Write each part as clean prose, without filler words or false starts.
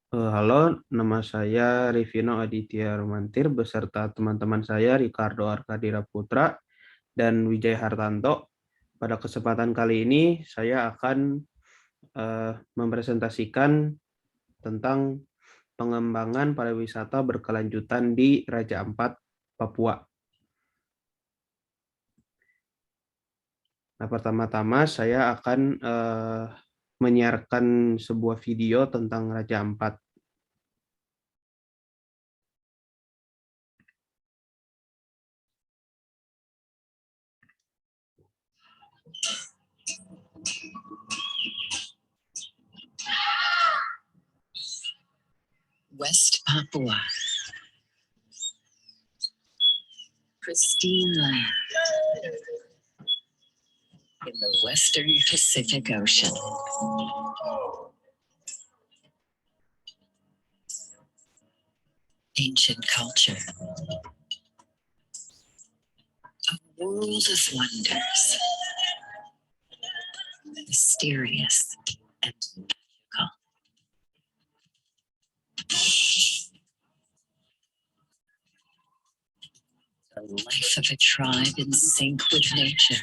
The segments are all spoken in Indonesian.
Halo, nama saya Rivino Aditya Romantir beserta teman-teman saya Ricardo Arkadira Putra dan Wijay Hartanto. Pada kesempatan kali ini saya akan mempresentasikan tentang pengembangan pariwisata berkelanjutan di Raja Ampat, Papua. Nah, pertama-tama saya akan menyiarkan sebuah video tentang Raja Ampat. West Papua, pristine land in the western Pacific Ocean. Ancient culture, a world of wonders, mysterious and magical. The life of a tribe in sync with nature.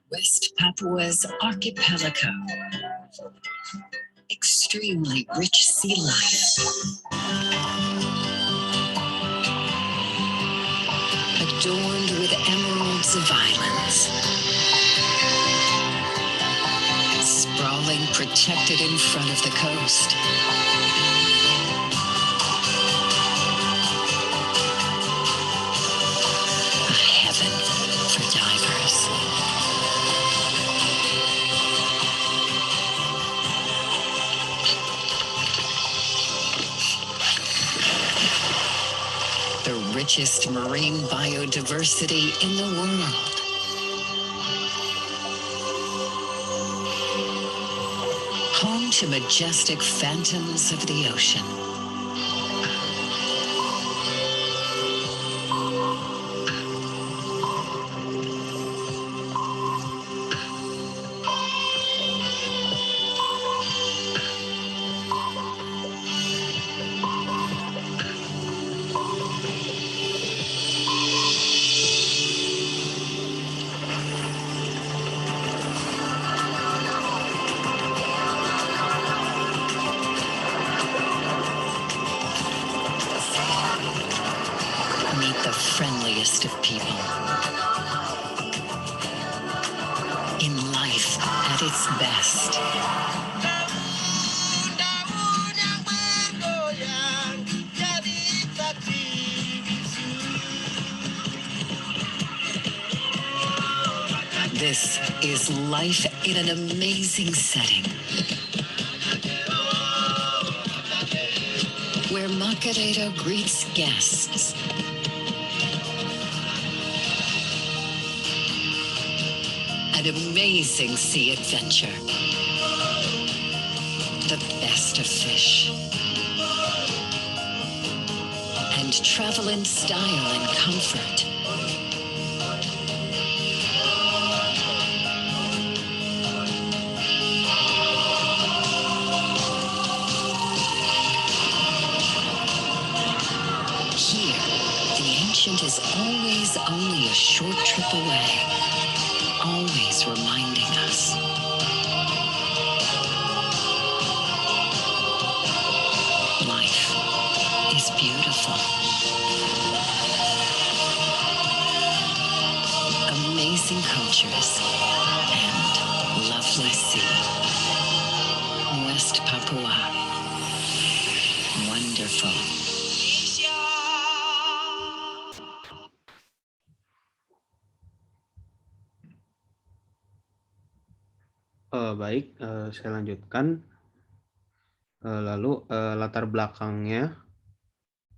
West Papua's archipelago, extremely rich sea life, adorned with emeralds of islands, sprawling protected in front of the coast. A heaven for divers. The richest marine biodiversity in the world. Home to majestic phantoms of the ocean. Meet the friendliest of people. In life at its best. This is life in an amazing setting, where Macarero greets guests. An amazing sea adventure. The best of fish. And travel in style and comfort. Here, the ancient is always only a short trip away. Always reminding us. Life is beautiful. Amazing cultures and lovely sea. West Papua. Wonderful. Baik, saya lanjutkan. Lalu latar belakangnya,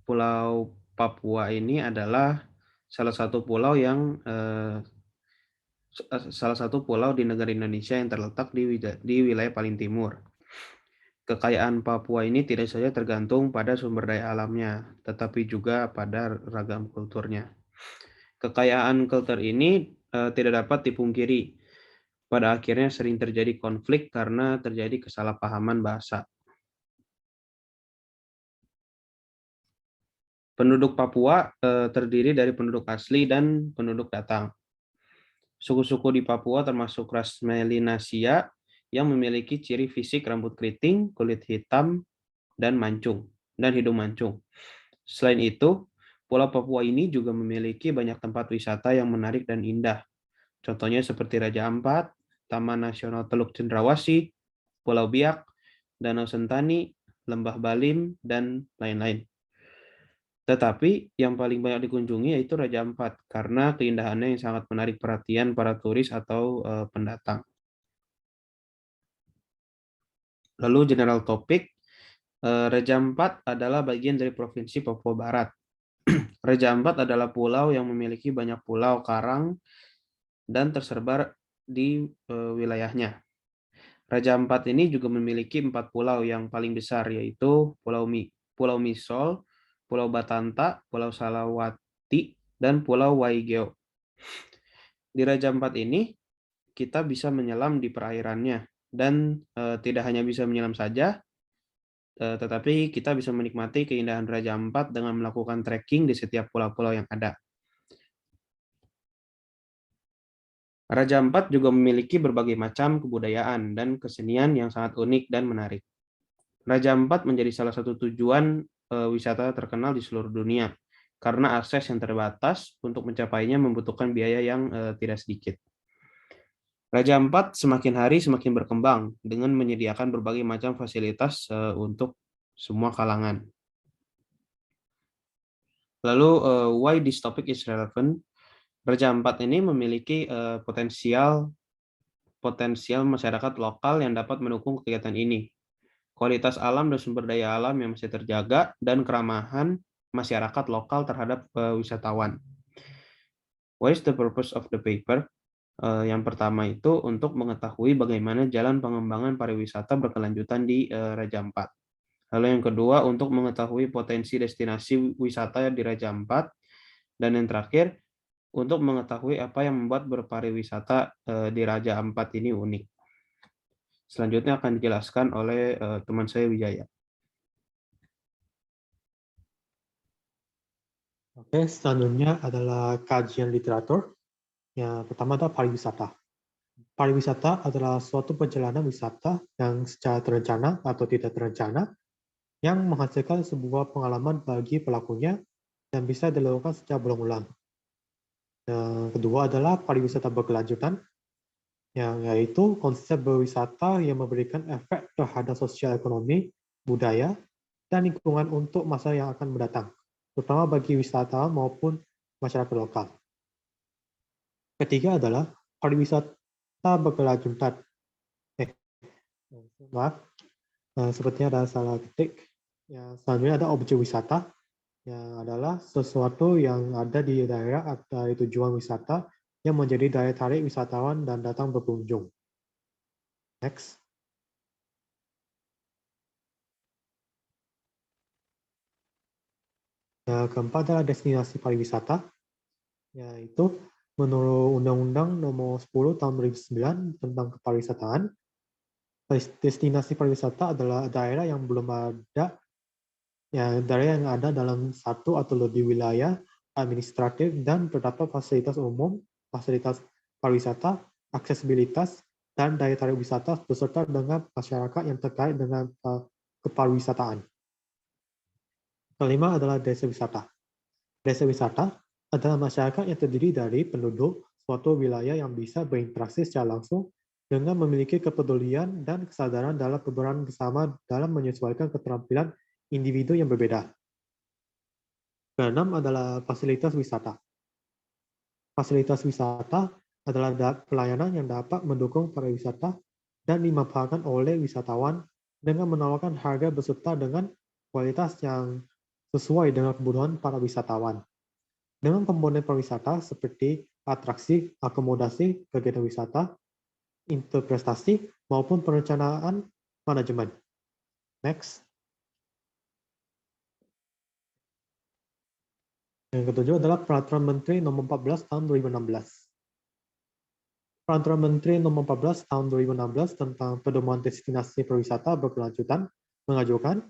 Pulau Papua ini adalah salah satu pulau di negara Indonesia yang terletak di wilayah paling timur. Kekayaan Papua ini tidak saja tergantung pada sumber daya alamnya, tetapi juga pada ragam kulturnya. Kekayaan kultur ini tidak dapat dipungkiri. Pada akhirnya sering terjadi konflik karena terjadi kesalahpahaman bahasa. Penduduk Papua terdiri dari penduduk asli dan penduduk datang. Suku-suku di Papua termasuk ras Melinasia yang memiliki ciri fisik rambut keriting, kulit hitam, dan hidung mancung. Selain itu, Pulau Papua ini juga memiliki banyak tempat wisata yang menarik dan indah. Contohnya seperti Raja Ampat, Taman Nasional Teluk Cendrawasih, Pulau Biak, Danau Sentani, Lembah Balim, dan lain-lain. Tetapi yang paling banyak dikunjungi yaitu Raja Ampat karena keindahannya yang sangat menarik perhatian para turis atau pendatang. Lalu general topik, Raja Ampat adalah bagian dari Provinsi Papua Barat. Raja Ampat adalah pulau yang memiliki banyak pulau karang dan tersebar di wilayahnya. Raja Ampat ini juga memiliki 4 pulau yang paling besar, yaitu Pulau Misol, Pulau Batanta, Pulau Salawati, dan Pulau Waigeo. Di Raja Ampat ini, kita bisa menyelam di perairannya, dan tidak hanya bisa menyelam saja, tetapi kita bisa menikmati keindahan Raja Ampat dengan melakukan trekking di setiap pulau-pulau yang ada. Raja Ampat juga memiliki berbagai macam kebudayaan dan kesenian yang sangat unik dan menarik. Raja Ampat menjadi salah satu tujuan wisata terkenal di seluruh dunia karena akses yang terbatas untuk mencapainya membutuhkan biaya yang tidak sedikit. Raja Ampat semakin hari semakin berkembang dengan menyediakan berbagai macam fasilitas untuk semua kalangan. Lalu, why this topic is relevant? Raja Ampat ini memiliki potensial masyarakat lokal yang dapat mendukung kegiatan ini. Kualitas alam dan sumber daya alam yang masih terjaga, dan keramahan masyarakat lokal terhadap wisatawan. What is the purpose of the paper? Yang pertama itu untuk mengetahui bagaimana jalan pengembangan pariwisata berkelanjutan di Raja Ampat. Lalu yang kedua untuk mengetahui potensi destinasi wisata di Raja Ampat. Dan yang terakhir untuk mengetahui apa yang membuat berpariwisata di Raja Ampat ini unik. Selanjutnya akan dijelaskan oleh teman saya Wijaya. Oke, selanjutnya adalah kajian literatur. Yang pertama adalah pariwisata. Pariwisata adalah suatu perjalanan wisata yang secara terencana atau tidak terencana yang menghasilkan sebuah pengalaman bagi pelakunya dan bisa dilakukan secara berulang-ulang. Yang kedua adalah pariwisata berkelanjutan, yang yaitu konsep berwisata yang memberikan efek terhadap sosial ekonomi, budaya, dan lingkungan untuk masa yang akan mendatang, terutama bagi wisatawan maupun masyarakat lokal. Ketiga adalah pariwisata berkelanjutan. Sepertinya ada salah ketik. Yang selanjutnya ada objek wisata, yang adalah sesuatu yang ada di daerah atau tujuan wisata yang menjadi daya tarik wisatawan dan datang berkunjung. Next. Yang keempat adalah destinasi pariwisata, yaitu menurut Undang-Undang Nomor 10 Tahun 2009 tentang kepariwisataan, destinasi pariwisata adalah daerah yang belum ada, daerah yang ada dalam satu atau lebih wilayah administratif dan terdapat fasilitas umum, fasilitas pariwisata, aksesibilitas, dan daya tarik wisata beserta dengan masyarakat yang terkait dengan kepariwisataan. Kelima adalah desa wisata. Desa wisata adalah masyarakat yang terdiri dari penduduk suatu wilayah yang bisa berinteraksi secara langsung dengan memiliki kepedulian dan kesadaran dalam berperan bersama dalam menyesuaikan keterampilan individu yang berbeda. Keenam adalah fasilitas wisata. Fasilitas wisata adalah pelayanan yang dapat mendukung pariwisata dan dimanfaatkan oleh wisatawan dengan menawarkan harga beserta dengan kualitas yang sesuai dengan kebutuhan para wisatawan. Dengan komponen pariwisata seperti atraksi, akomodasi, kegiatan wisata, interpretasi, maupun perencanaan manajemen. Next. Yang ketujuh adalah Peraturan Menteri Nomor 14 Tahun 2016. Peraturan Menteri Nomor 14 Tahun 2016 tentang Pedoman Destinasi Pariwisata Berkelanjutan mengajukan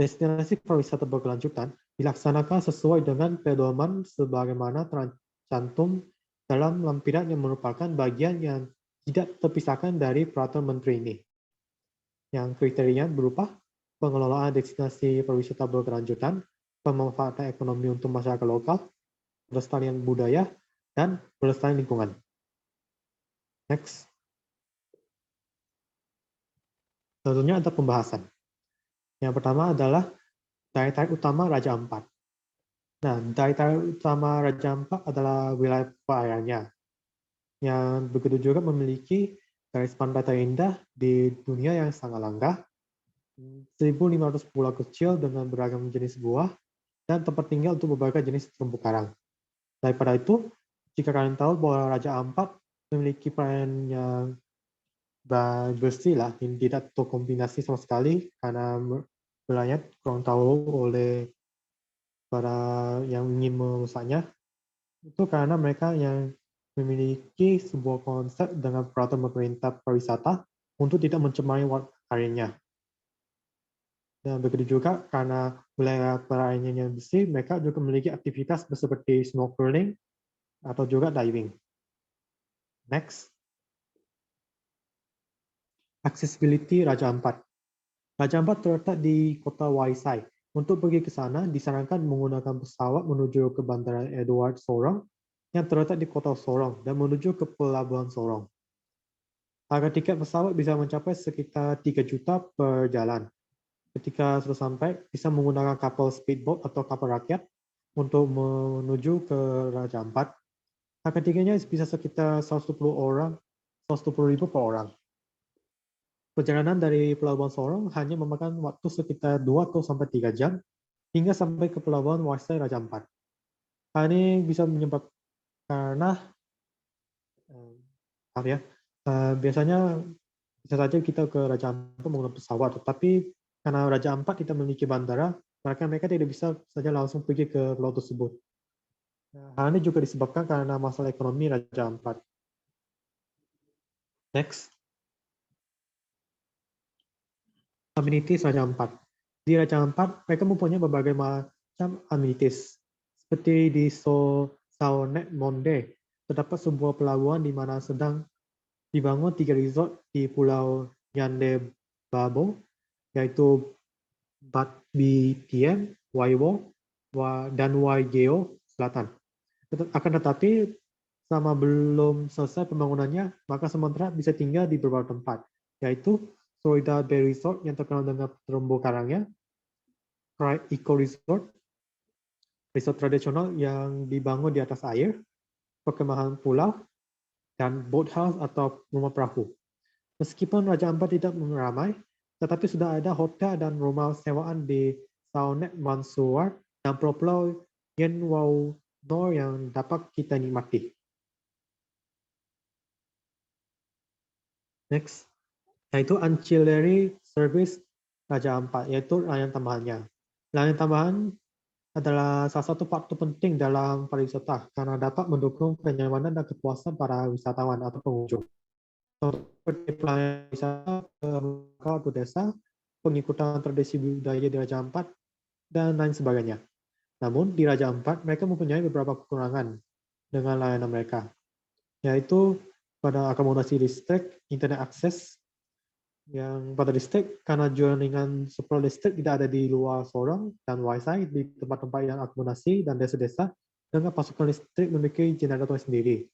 destinasi pariwisata berkelanjutan dilaksanakan sesuai dengan pedoman sebagaimana tercantum dalam lampiran yang merupakan bagian yang tidak terpisahkan dari Peraturan Menteri ini. Yang kriteria berupa pengelolaan destinasi pariwisata berkelanjutan, pemanfaatan ekonomi untuk masyarakat lokal, pelestarian budaya, dan pelestarian lingkungan. Next. Tentunya ada pembahasan. Yang pertama adalah daya tarik utama Raja Ampat. Nah, daya tarik utama Raja Ampat adalah wilayah perairannya, yang begitu juga memiliki garis pantai terindah di dunia yang sangat langka, 1.500 pulau kecil dengan beragam jenis buah, dan tempat tinggal untuk berbagai jenis terumbu karang. Daripada itu, jika kalian tahu bahwa Raja Ampat memiliki perairan yang bersih lah, tidak terkombinasi sama sekali karena wilayah kurang tahu oleh para yang ingin merusaknya, itu karena mereka yang memiliki sebuah konsep dengan peraturan pemerintah pariwisata untuk tidak mencemari areanya. Dan begitu juga karena wilayah perairannya yang bersih, mereka juga memiliki aktivitas seperti snorkeling atau juga diving. Next. Accessibility Raja Ampat. Raja Ampat terletak di kota Waisai. Untuk pergi ke sana, disarankan menggunakan pesawat menuju ke Bandara Edward Sorong yang terletak di kota Sorong dan menuju ke Pelabuhan Sorong. Harga tiket pesawat bisa mencapai sekitar 3 juta per jalan. Ketika sudah sampai, bisa menggunakan kapal speedboat atau kapal rakyat untuk menuju ke Raja Ampat. Harga tiketnya bisa sekitar 120.000 per orang. Perjalanan dari Pelabuhan Sorong hanya memakan waktu sekitar 2-3 jam hingga sampai ke Pelabuhan Waisai Raja Ampat. Hal ini bisa menyebabkan karena biasanya bisa saja kita ke Raja Ampat menggunakan pesawat, tetapi karena Raja Ampat tidak memiliki bandara, maka mereka tidak bisa saja langsung pergi ke pulau tersebut. Hal ini juga disebabkan karena masalah ekonomi Raja Ampat. Next. Amenities Raja Ampat. Di Raja Ampat, mereka mempunyai berbagai macam amenities. Seperti di Saonet Monde, terdapat sebuah pelabuhan di mana sedang dibangun 3 resort di Pulau Nyande Babo, yaitu Bat Tien, Waiwo, dan Waigeo Selatan. Akan tetapi, selama belum selesai pembangunannya, maka sementara bisa tinggal di beberapa tempat, yaitu Florida Bay Resort yang terkenal dengan terumbu karangnya, Pride Eco Resort, resort tradisional yang dibangun di atas air, perkemahan pulau, dan boathouse atau rumah perahu. Meskipun Raja Ampat tidak ramai, tetapi sudah ada hotel dan rumah sewaan di Saonet Mansuar dan pulau-pulau Yen Wau Nor yang dapat kita nikmati. Next, yaitu ancillary service Raja Ampat, yaitu layanan tambahannya. Layanan tambahan adalah salah satu faktor penting dalam pariwisata karena dapat mendukung kenyamanan dan kepuasan para wisatawan atau pengunjung. Seperti pelayanan wisata ke atau desa, pengikutan tradisi budaya di Raja Ampat, dan lain sebagainya. Namun, di Raja Ampat, mereka mempunyai beberapa kekurangan dengan layanan mereka, yaitu pada akomodasi listrik, internet akses, yang pada listrik, karena jaringan supply listrik tidak ada di luar Sorong dan Waisai di tempat-tempat yang akomodasi dan desa-desa dengan pasukan listrik memiliki generator sendiri.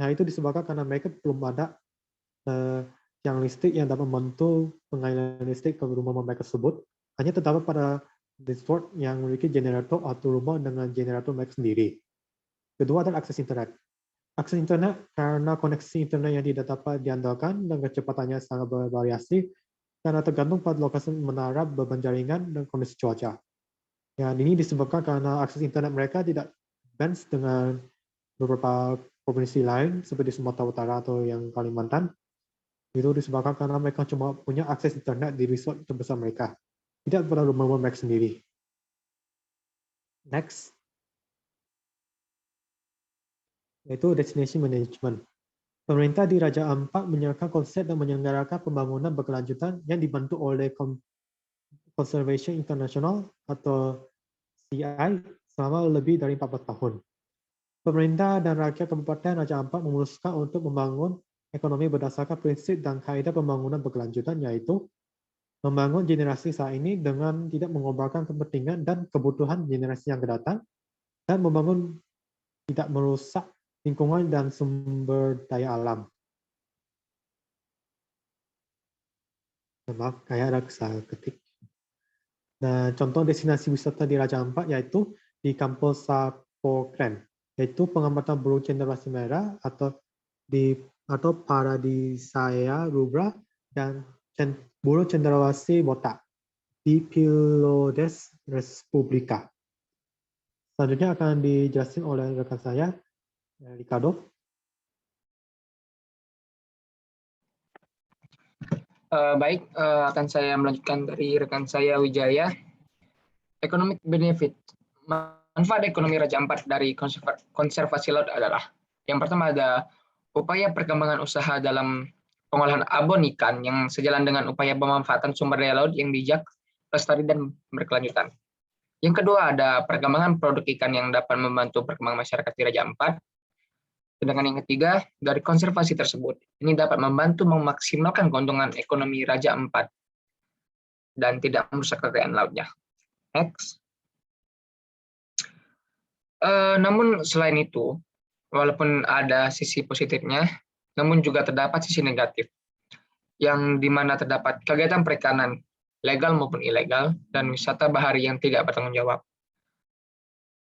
Nah, itu disebabkan karena mereka belum ada yang listrik yang dapat membantu pengaliran listrik ke rumah mereka tersebut. Hanya terdapat pada resort yang memiliki generator atau rumah dengan generator mereka sendiri. Kedua adalah akses internet. Akses internet karena koneksi internet yang tidak dapat diandalkan dan kecepatannya sangat bervariasi karena tergantung pada lokasi menara, beban jaringan, dan kondisi cuaca. Ya, ini disebabkan karena akses internet mereka tidak balance dengan beberapa provinsi lain seperti Sumatera Utara atau yang Kalimantan. Itu disebabkan karena mereka cuma punya akses internet di resort terbesar mereka, tidak pada rumah mereka sendiri. Next. Yaitu destination management. Pemerintah di Raja Ampat menyelaraskan konsep dan menyelenggarakan pembangunan berkelanjutan yang dibantu oleh Conservation International atau CI selama lebih dari 14 tahun. Pemerintah dan rakyat Kabupaten Raja Ampat memutuskan untuk membangun ekonomi berdasarkan prinsip dan kaedah pembangunan berkelanjutan, yaitu membangun generasi saat ini dengan tidak mengorbankan kepentingan dan kebutuhan generasi yang akan datang, dan membangun tidak merusak lingkungan dan sumber daya alam. Maaf, kayak ada kesalahan ketik. Nah, contoh destinasi wisata di Raja Ampat yaitu di Kampus Sapokren, yaitu pengamatan burung cenderawasih merah atau Paradisea rubra dan burung cenderawasih botak di Pilodes Respublika. Selanjutnya akan dijelaskan oleh rekan saya, Ricardo. Baik, akan saya melanjutkan dari rekan saya Wijaya. Economic benefit. Manfaat ekonomi Raja Ampat dari konservasi laut adalah yang pertama ada upaya perkembangan usaha dalam pengolahan abon ikan yang sejalan dengan upaya pemanfaatan sumber daya laut yang bijak, lestari, dan berkelanjutan. Yang kedua ada perkembangan produk ikan yang dapat membantu perkembangan masyarakat di Raja Ampat. Sedangkan yang ketiga, dari konservasi tersebut, ini dapat membantu memaksimalkan keuntungan ekonomi Raja Ampat dan tidak merusak kekayaan lautnya. Next. Namun selain itu, walaupun ada sisi positifnya, namun juga terdapat sisi negatif, yang dimana terdapat kegiatan perikanan legal maupun ilegal dan wisata bahari yang tidak bertanggung jawab,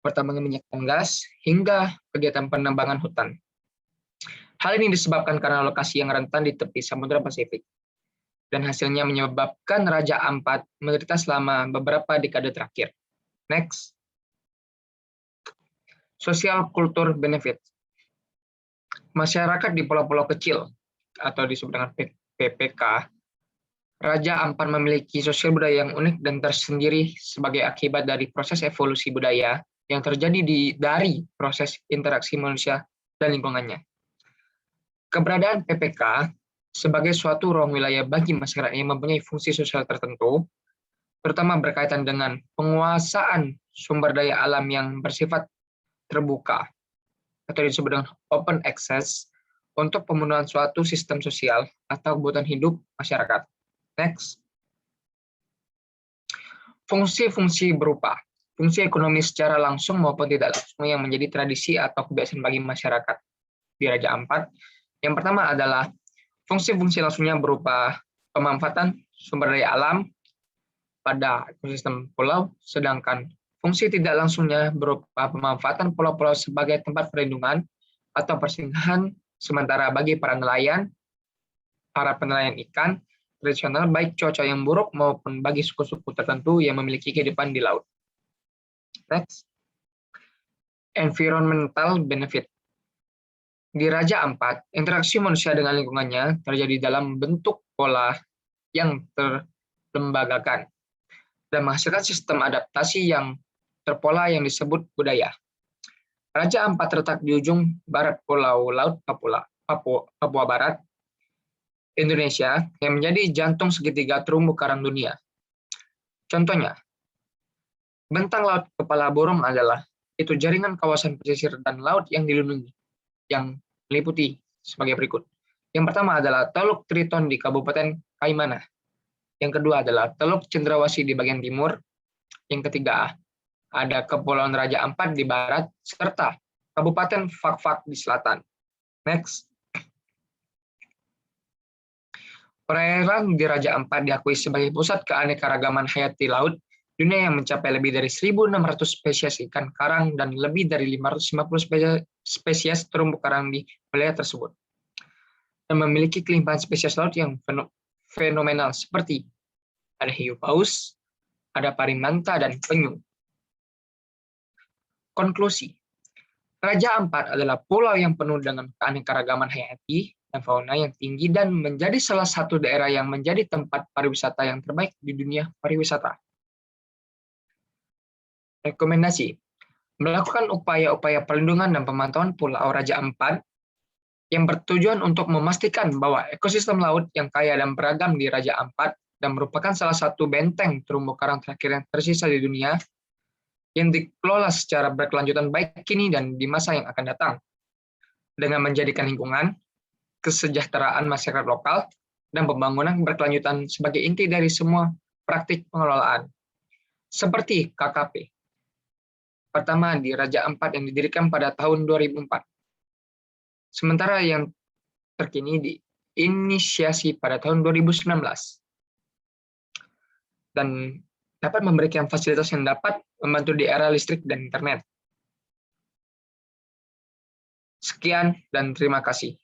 pertambangan minyak dan gas, hingga kegiatan penambangan hutan. Hal ini disebabkan karena lokasi yang rentan di tepi Samudra Pasifik, dan hasilnya menyebabkan Raja Ampat menderita selama beberapa dekade terakhir. Next. Sosial kultur benefit. Masyarakat di pulau-pulau kecil, atau disebut dengan PPK, Raja Ampat memiliki sosial budaya yang unik dan tersendiri sebagai akibat dari proses evolusi budaya yang terjadi dari proses interaksi manusia dan lingkungannya. Keberadaan PPK sebagai suatu ruang wilayah bagi masyarakat yang mempunyai fungsi sosial tertentu, terutama berkaitan dengan penguasaan sumber daya alam yang bersifat terbuka, atau disebut dengan open access, untuk pemenuhan suatu sistem sosial atau kebutuhan hidup masyarakat. Next. Fungsi-fungsi berupa fungsi ekonomi secara langsung maupun tidak langsung yang menjadi tradisi atau kebiasaan bagi masyarakat di Raja Ampat. Yang pertama adalah fungsi-fungsi langsungnya berupa pemanfaatan sumber daya alam pada ekosistem pulau, sedangkan fungsi tidak langsungnya berupa pemanfaatan pulau-pulau sebagai tempat perlindungan atau persinggahan sementara bagi para nelayan, para penelayan ikan tradisional, baik cuaca yang buruk maupun bagi suku-suku tertentu yang memiliki kehidupan di laut. Next. Environmental benefit. Di Raja Ampat, interaksi manusia dengan lingkungannya terjadi dalam bentuk pola yang terlembagakan dan menghasilkan sistem adaptasi yang terpola yang disebut budaya. Raja Ampat terletak di ujung barat Pulau Laut Papua Barat, Indonesia, yang menjadi jantung segitiga terumbu karang dunia. Contohnya, bentang laut kepala burung adalah itu jaringan kawasan pesisir dan laut yang dilindungi, yang meliputi sebagai berikut. Yang pertama adalah Teluk Triton di Kabupaten Kaimana. Yang kedua adalah Teluk Cendrawasih di bagian timur. Yang ketiga, ada Kepulauan Raja Ampat di barat, serta Kabupaten Fakfak di selatan. Next. Perairan di Raja Ampat diakui sebagai pusat keanekaragaman hayati laut dunia yang mencapai lebih dari 1.600 spesies ikan karang dan lebih dari 550 spesies terumbu karang di wilayah tersebut. Dan memiliki kelimpahan spesies laut yang fenomenal seperti ada hiu paus, ada parimanta, dan penyu. Konklusi. Raja Ampat adalah pulau yang penuh dengan keanekaragaman hayati dan fauna yang tinggi dan menjadi salah satu daerah yang menjadi tempat pariwisata yang terbaik di dunia pariwisata. Rekomendasi. Melakukan upaya-upaya perlindungan dan pemantauan Pulau Raja Ampat yang bertujuan untuk memastikan bahwa ekosistem laut yang kaya dan beragam di Raja Ampat dan merupakan salah satu benteng terumbu karang terakhir yang tersisa di dunia yang dikelola secara berkelanjutan baik kini dan di masa yang akan datang, dengan menjadikan lingkungan, kesejahteraan masyarakat lokal, dan pembangunan berkelanjutan sebagai inti dari semua praktik pengelolaan, seperti KKP. Pertama di Raja Ampat yang didirikan pada tahun 2004. Sementara yang terkini diinisiasi pada tahun 2019 dan dapat memberikan fasilitas yang dapat membantu di era listrik dan internet. Sekian dan terima kasih.